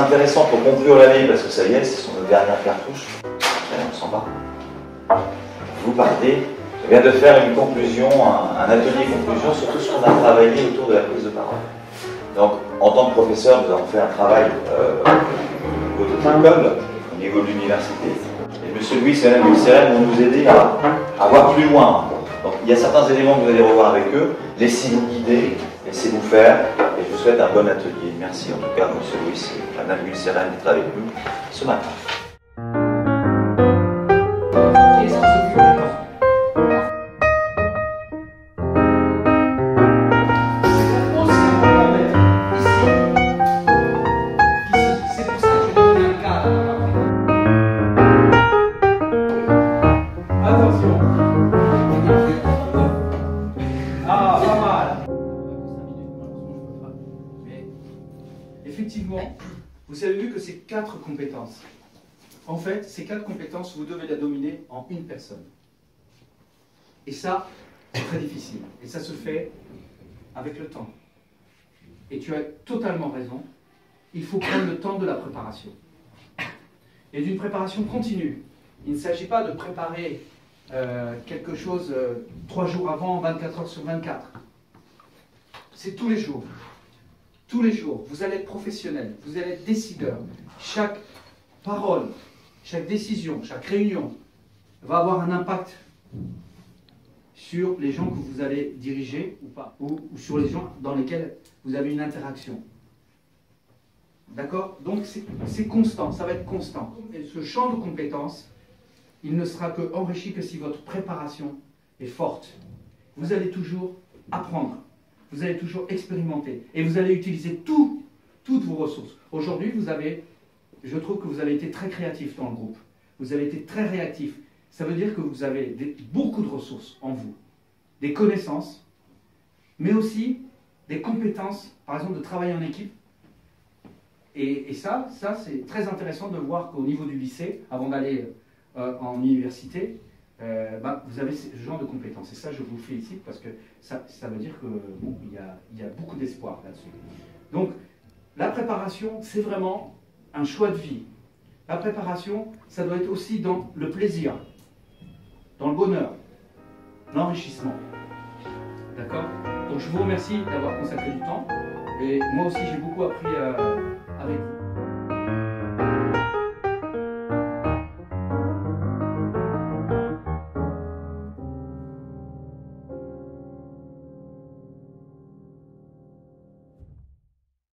intéressant pour conclure l'année, parce que ça y est, ce sont nos dernières cartouches. Allez, on s'en va. Vous partez. Je viens de faire une conclusion, un atelier conclusion sur tout ce qu'on a travaillé autour de la prise de parole. Donc, en tant que professeur, nous avons fait un travail au niveau de l'école, au niveau de l'université. Et M. Louis et Mme Seren vont nous aider à voir plus loin. Donc, il y a certains éléments que vous allez revoir avec eux. Laissez-vous guider, laissez-vous faire. Et je vous souhaite un bon atelier. Merci en tout cas, M. Louis et Mme Seren d'être avec nous ce matin. Effectivement, vous avez vu que c'est 4 compétences. En fait, ces 4 compétences, vous devez les dominer en une personne. Et ça, c'est très difficile. Et ça se fait avec le temps. Et tu as totalement raison. Il faut prendre le temps de la préparation. Et d'une préparation continue. Il ne s'agit pas de préparer quelque chose 3 jours avant, 24 heures sur 24. C'est tous les jours. Tous les jours, vous allez être professionnel, vous allez être décideur. Chaque parole, chaque décision, chaque réunion va avoir un impact sur les gens que vous allez diriger ou pas, ou sur les gens dans lesquels vous avez une interaction. D'accord? Donc c'est constant, ça va être constant. Et ce champ de compétences, il ne sera enrichi que si votre préparation est forte. Vous allez toujours apprendre. Vous allez toujours expérimenter et vous allez utiliser toutes vos ressources. Aujourd'hui, je trouve que vous avez été très créatif dans le groupe. Vous avez été très réactif. Ça veut dire que vous avez beaucoup de ressources en vous. Des connaissances, mais aussi des compétences, par exemple de travailler en équipe. Et ça c'est très intéressant de voir qu'au niveau du lycée, avant d'aller en université, vous avez ce genre de compétences. Et ça, je vous félicite parce que ça veut dire que bon, il y a beaucoup d'espoir là-dessus. Donc, la préparation, c'est vraiment un choix de vie. La préparation, ça doit être aussi dans le plaisir, dans le bonheur, l'enrichissement. D'accord? Donc, je vous remercie d'avoir consacré du temps. Et moi aussi, j'ai beaucoup appris avec vous.